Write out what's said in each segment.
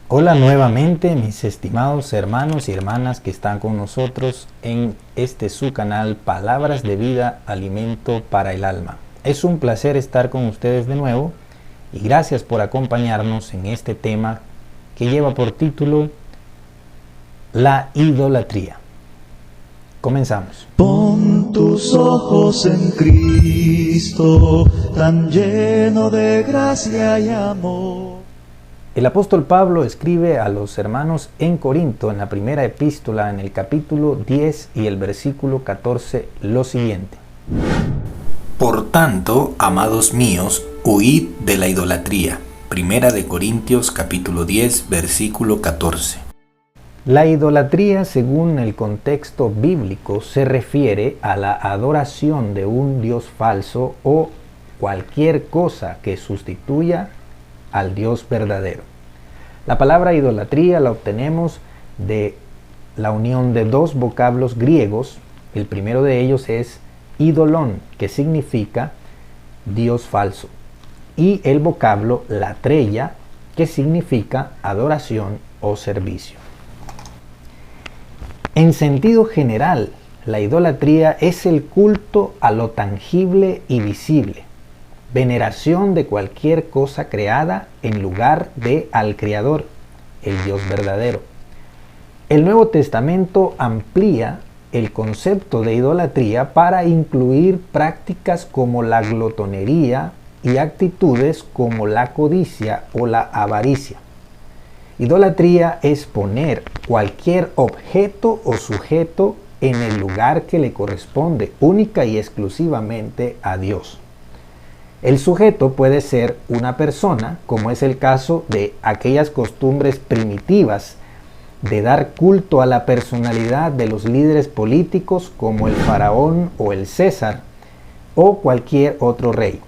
Hola nuevamente mis estimados hermanos y hermanas que están con nosotros en su canal Palabras de Vida, Alimento para el Alma. Es un placer estar con ustedes de nuevo y gracias por acompañarnos en este tema que lleva por título La idolatría. Comenzamos. Pon tus ojos en Cristo, tan lleno de gracia y amor. El apóstol Pablo escribe a los hermanos en Corinto, en la primera epístola, en el capítulo 10 y el versículo 14, lo siguiente. Por tanto, amados míos, huid de la idolatría. Primera de Corintios, capítulo 10, versículo 14. La idolatría, según el contexto bíblico, se refiere a la adoración de un Dios falso o cualquier cosa que sustituya al Dios verdadero. La palabra idolatría la obtenemos de la unión de dos vocablos griegos. El primero de ellos es idolón, que significa Dios falso, y el vocablo latreia, que significa adoración o servicio. En sentido general, la idolatría es el culto a lo tangible y visible, veneración de cualquier cosa creada en lugar de al Creador, el Dios verdadero. El Nuevo Testamento amplía el concepto de idolatría para incluir prácticas como la glotonería y actitudes como la codicia o la avaricia. Idolatría es poner cualquier objeto o sujeto en el lugar que le corresponde única y exclusivamente a Dios. El sujeto puede ser una persona, como es el caso de aquellas costumbres primitivas de dar culto a la personalidad de los líderes políticos como el faraón o el César o cualquier otro rey.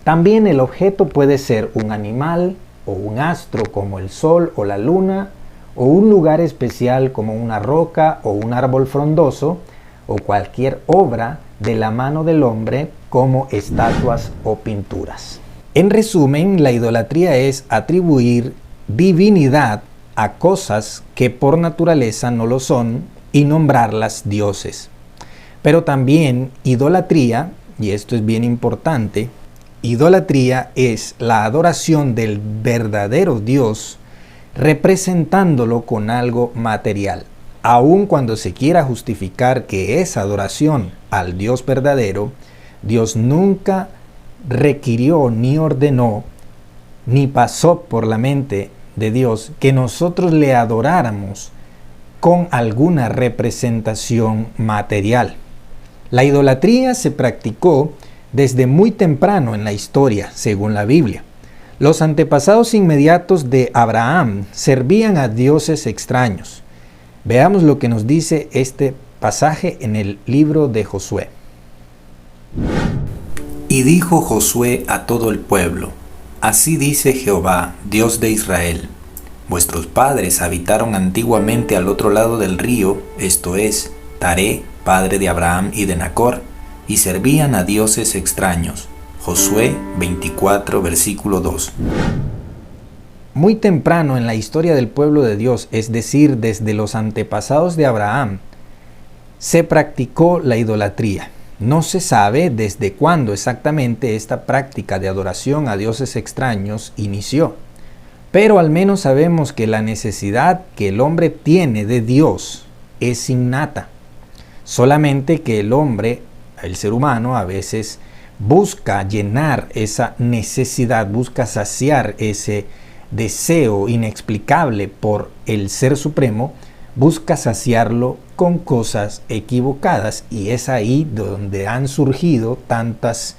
También el objeto puede ser un animal o un astro como el sol o la luna, o un lugar especial como una roca o un árbol frondoso, o cualquier obra de la mano del hombre como estatuas o pinturas. En resumen, la idolatría es atribuir divinidad a cosas que por naturaleza no lo son y nombrarlas dioses. Pero también idolatría, y esto es bien importante, idolatría es la adoración del verdadero Dios representándolo con algo material. Aun cuando se quiera justificar que es adoración al Dios verdadero, Dios nunca requirió ni ordenó ni pasó por la mente de Dios que nosotros le adoráramos con alguna representación material. La idolatría se practicó desde muy temprano en la historia, según la Biblia. Los antepasados inmediatos de Abraham servían a dioses extraños. Veamos lo que nos dice este pasaje en el libro de Josué. Y dijo Josué a todo el pueblo: Así dice Jehová, Dios de Israel: Vuestros padres habitaron antiguamente al otro lado del río, esto es, Taré, padre de Abraham y de Nacor, y servían a dioses extraños. Josué 24, versículo 2. Muy temprano en la historia del pueblo de Dios, es decir, desde los antepasados de Abraham, se practicó la idolatría. No se sabe desde cuándo exactamente esta práctica de adoración a dioses extraños inició, pero al menos sabemos que la necesidad que el hombre tiene de Dios es innata. Solamente que el hombre, el ser humano, a veces busca llenar esa necesidad, busca saciar ese deseo inexplicable por el Ser Supremo, busca saciarlo con cosas equivocadas, y es ahí donde han surgido tantos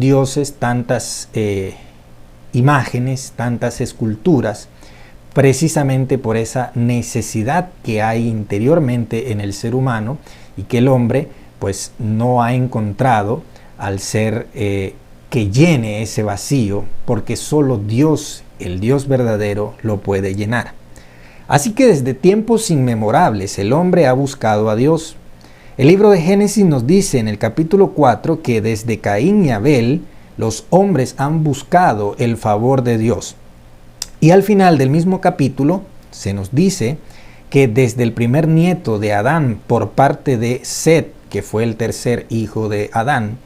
dioses, tantas imágenes, tantas esculturas, precisamente por esa necesidad que hay interiormente en el ser humano y que el hombre pues no ha encontrado al ser que llene ese vacío, porque solo Dios, el Dios verdadero, lo puede llenar. Así que desde tiempos inmemorables el hombre ha buscado a Dios. El libro de Génesis nos dice en el capítulo 4 que desde Caín y Abel los hombres han buscado el favor de Dios. Y al final del mismo capítulo se nos dice que desde el primer nieto de Adán por parte de Set, que fue el tercer hijo de Adán,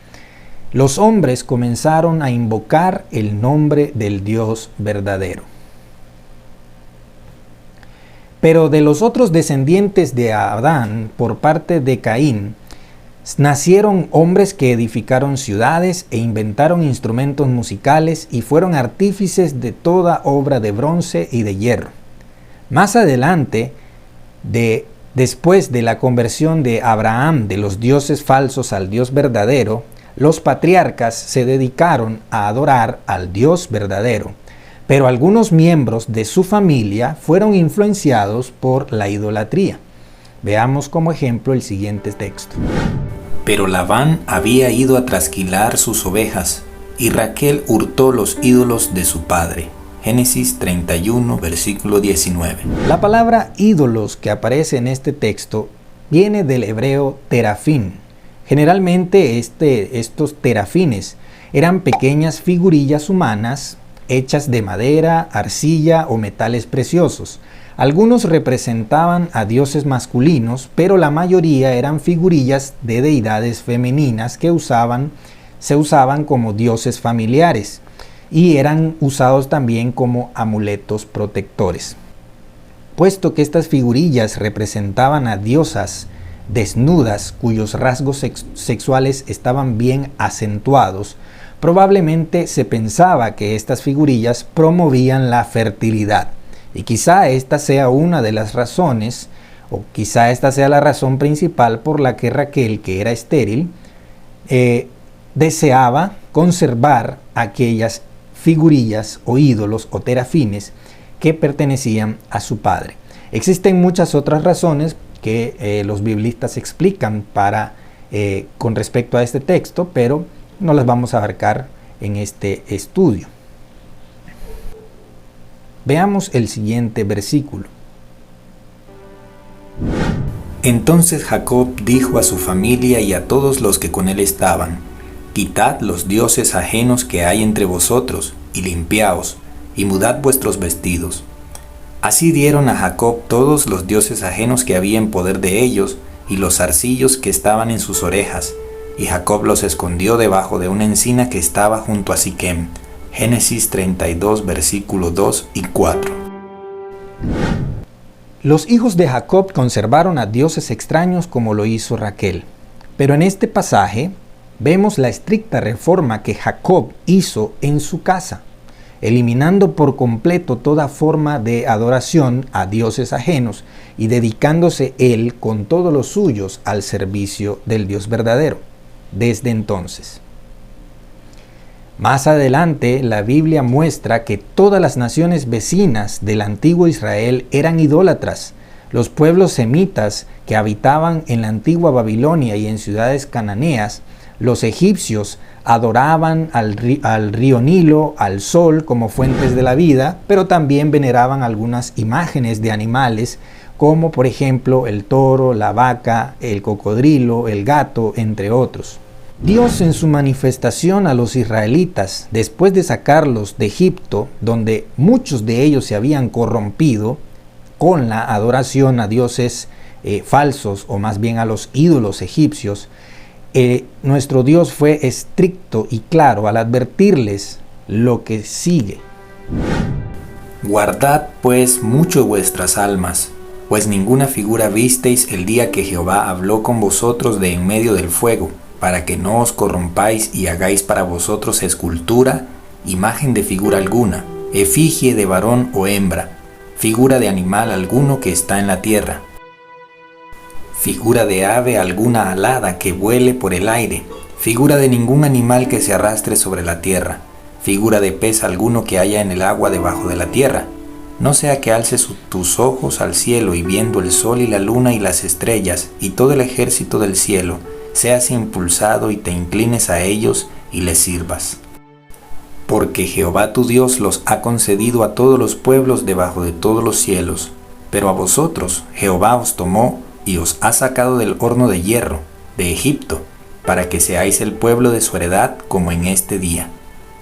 los hombres comenzaron a invocar el nombre del Dios verdadero. Pero de los otros descendientes de Adán por parte de Caín, nacieron hombres que edificaron ciudades e inventaron instrumentos musicales y fueron artífices de toda obra de bronce y de hierro. Más adelante, después de la conversión de Abraham de los dioses falsos al Dios verdadero, los patriarcas se dedicaron a adorar al Dios verdadero, pero algunos miembros de su familia fueron influenciados por la idolatría. Veamos como ejemplo el siguiente texto. Pero Labán había ido a trasquilar sus ovejas, y Raquel hurtó los ídolos de su padre. Génesis 31, versículo 19. La palabra ídolos que aparece en este texto viene del hebreo terafín. Generalmente estos terafines eran pequeñas figurillas humanas hechas de madera, arcilla o metales preciosos. Algunos representaban a dioses masculinos, pero la mayoría eran figurillas de deidades femeninas que se usaban como dioses familiares y eran usados también como amuletos protectores. Puesto que estas figurillas representaban a diosas desnudas cuyos rasgos sexuales estaban bien acentuados, probablemente se pensaba que estas figurillas promovían la fertilidad. Y quizá esta sea una de las razones, o quizá esta sea la razón principal por la que Raquel, que era estéril, deseaba conservar aquellas figurillas o ídolos o terafines que pertenecían a su padre. Existen muchas otras razones que los biblistas explican con respecto a este texto, pero no las vamos a abarcar en este estudio. Veamos el siguiente versículo. Entonces Jacob dijo a su familia y a todos los que con él estaban: Quitad los dioses ajenos que hay entre vosotros, y limpiaos, y mudad vuestros vestidos. Así dieron a Jacob todos los dioses ajenos que había en poder de ellos, y los zarcillos que estaban en sus orejas, y Jacob los escondió debajo de una encina que estaba junto a Siquem. Génesis 32, versículos 2 y 4. Los hijos de Jacob conservaron a dioses extraños como lo hizo Raquel. Pero en este pasaje vemos la estricta reforma que Jacob hizo en su casa, eliminando por completo toda forma de adoración a dioses ajenos y dedicándose él con todos los suyos al servicio del Dios verdadero. Desde entonces. Más adelante, la Biblia muestra que todas las naciones vecinas del antiguo Israel eran idólatras. Los pueblos semitas que habitaban en la antigua Babilonia y en ciudades cananeas, los egipcios adoraban al río Nilo, al sol como fuentes de la vida, pero también veneraban algunas imágenes de animales, como por ejemplo el toro, la vaca, el cocodrilo, el gato, entre otros. Dios en su manifestación a los israelitas, después de sacarlos de Egipto, donde muchos de ellos se habían corrompido con la adoración a dioses falsos, o más bien a los ídolos egipcios, nuestro Dios fue estricto y claro al advertirles lo que sigue. Guardad pues mucho vuestras almas, pues ninguna figura visteis el día que Jehová habló con vosotros de en medio del fuego, para que no os corrompáis y hagáis para vosotros escultura, imagen de figura alguna, efigie de varón o hembra, figura de animal alguno que está en la tierra, figura de ave alguna alada que vuele por el aire, figura de ningún animal que se arrastre sobre la tierra, figura de pez alguno que haya en el agua debajo de la tierra. No sea que alces tus ojos al cielo y viendo el sol y la luna y las estrellas y todo el ejército del cielo, seas impulsado y te inclines a ellos y les sirvas. Porque Jehová tu Dios los ha concedido a todos los pueblos debajo de todos los cielos, pero a vosotros Jehová os tomó y os ha sacado del horno de hierro, de Egipto, para que seáis el pueblo de su heredad como en este día.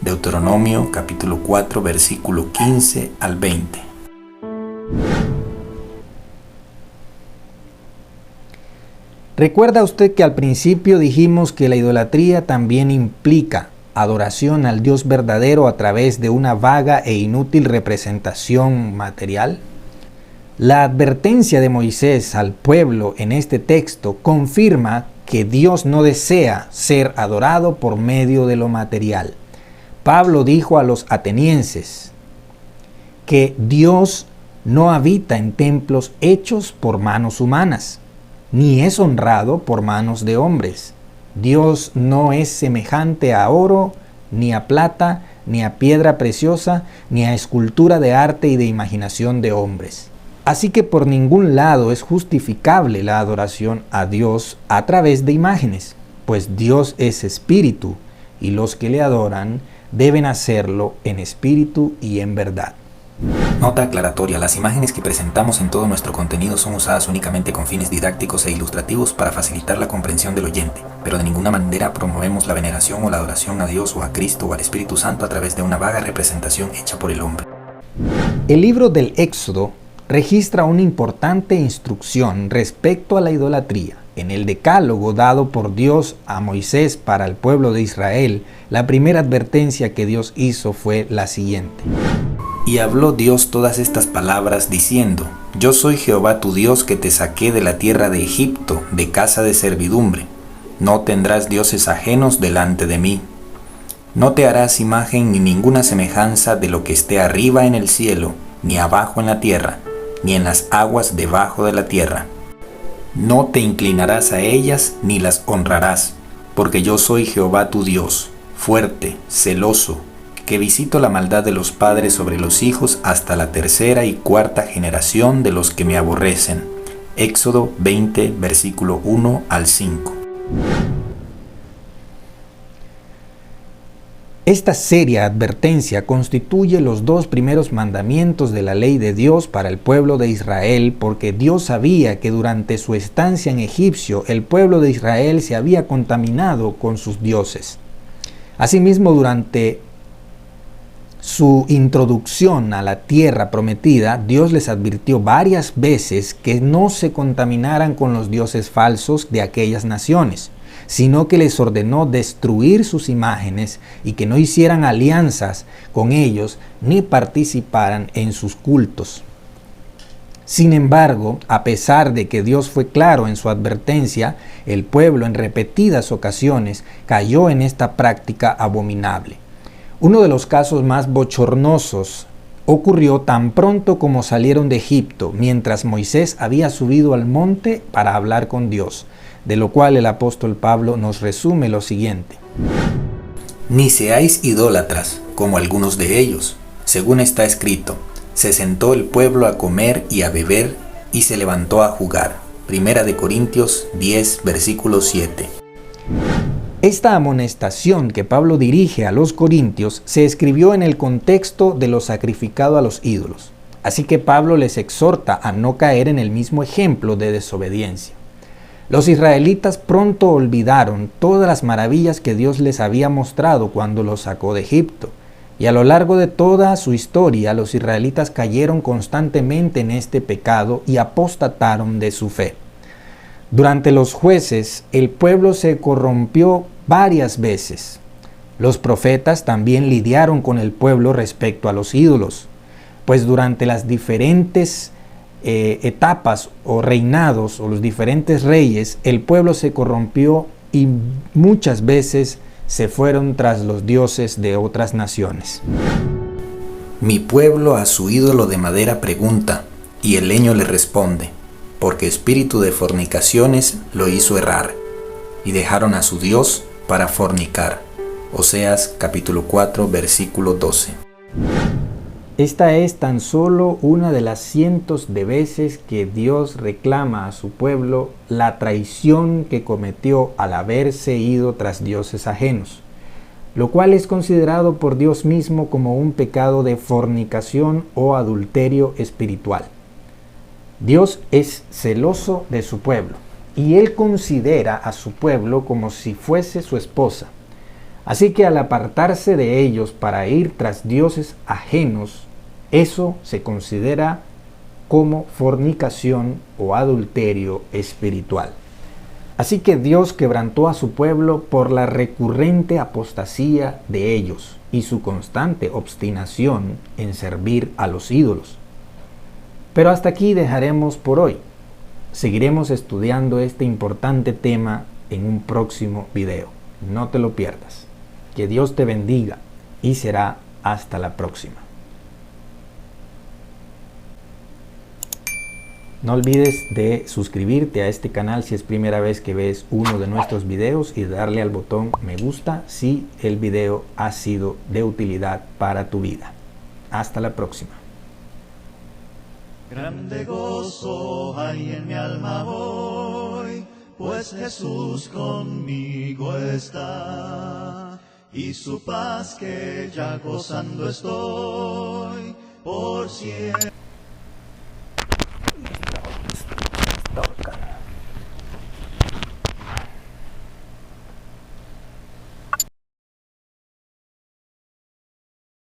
Deuteronomio capítulo 4 versículo 15 al 20. ¿Recuerda usted que al principio dijimos que la idolatría también implica adoración al Dios verdadero a través de una vaga e inútil representación material? La advertencia de Moisés al pueblo en este texto confirma que Dios no desea ser adorado por medio de lo material. Pablo dijo a los atenienses que Dios no habita en templos hechos por manos humanas, ni es honrado por manos de hombres. Dios no es semejante a oro, ni a plata, ni a piedra preciosa, ni a escultura de arte y de imaginación de hombres. Así que por ningún lado es justificable la adoración a Dios a través de imágenes, pues Dios es espíritu y los que le adoran deben hacerlo en espíritu y en verdad. Nota aclaratoria: las imágenes que presentamos en todo nuestro contenido son usadas únicamente con fines didácticos e ilustrativos para facilitar la comprensión del oyente, pero de ninguna manera promovemos la veneración o la adoración a Dios o a Cristo o al Espíritu Santo a través de una vaga representación hecha por el hombre. El libro del Éxodo registra una importante instrucción respecto a la idolatría. En el decálogo dado por Dios a Moisés para el pueblo de Israel, la primera advertencia que Dios hizo fue la siguiente. Y habló Dios todas estas palabras diciendo: Yo soy Jehová tu Dios que te saqué de la tierra de Egipto, de casa de servidumbre. No tendrás dioses ajenos delante de mí. No te harás imagen ni ninguna semejanza de lo que esté arriba en el cielo, ni abajo en la tierra, ni en las aguas debajo de la tierra. No te inclinarás a ellas ni las honrarás, porque yo soy Jehová tu Dios, fuerte, celoso, que visito la maldad de los padres sobre los hijos hasta la tercera y cuarta generación de los que me aborrecen. Éxodo 20, versículo 1 al 5. Esta seria advertencia constituye los dos primeros mandamientos de la ley de Dios para el pueblo de Israel, porque Dios sabía que durante su estancia en Egipto el pueblo de Israel se había contaminado con sus dioses. Asimismo, durante su introducción a la tierra prometida, Dios les advirtió varias veces que no se contaminaran con los dioses falsos de aquellas naciones, sino que les ordenó destruir sus imágenes y que no hicieran alianzas con ellos ni participaran en sus cultos. Sin embargo, a pesar de que Dios fue claro en su advertencia, el pueblo en repetidas ocasiones cayó en esta práctica abominable. Uno de los casos más bochornosos ocurrió tan pronto como salieron de Egipto, mientras Moisés había subido al monte para hablar con Dios, de lo cual el apóstol Pablo nos resume lo siguiente. Ni seáis idólatras, como algunos de ellos, según está escrito: se sentó el pueblo a comer y a beber, y se levantó a jugar. Primera de Corintios 10, versículo 7. Esta amonestación que Pablo dirige a los corintios se escribió en el contexto de lo sacrificado a los ídolos. Así que Pablo les exhorta a no caer en el mismo ejemplo de desobediencia. Los israelitas pronto olvidaron todas las maravillas que Dios les había mostrado cuando los sacó de Egipto. Y a lo largo de toda su historia, los israelitas cayeron constantemente en este pecado y apostataron de su fe. Durante los jueces, el pueblo se corrompió varias veces. Los profetas también lidiaron con el pueblo respecto a los ídolos, pues durante las diferentes etapas o reinados o los diferentes reyes, el pueblo se corrompió y muchas veces se fueron tras los dioses de otras naciones. Mi pueblo a su ídolo de madera pregunta, y el leño le responde, porque espíritu de fornicaciones lo hizo errar, y dejaron a su Dios para fornicar. Oseas capítulo 4, versículo 12. Esta es tan solo una de las cientos de veces que Dios reclama a su pueblo la traición que cometió al haberse ido tras dioses ajenos, lo cual es considerado por Dios mismo como un pecado de fornicación o adulterio espiritual. Dios es celoso de su pueblo y Él considera a su pueblo como si fuese su esposa. Así que al apartarse de ellos para ir tras dioses ajenos, eso se considera como fornicación o adulterio espiritual. Así que Dios quebrantó a su pueblo por la recurrente apostasía de ellos y su constante obstinación en servir a los ídolos. Pero hasta aquí dejaremos por hoy. Seguiremos estudiando este importante tema en un próximo video. No te lo pierdas. Que Dios te bendiga y será hasta la próxima. No olvides de suscribirte a este canal si es primera vez que ves uno de nuestros videos y darle al botón me gusta si el video ha sido de utilidad para tu vida. Hasta la próxima. Grande gozo hay en mi alma hoy, pues Jesús conmigo está, y su paz que ya gozando estoy por siempre.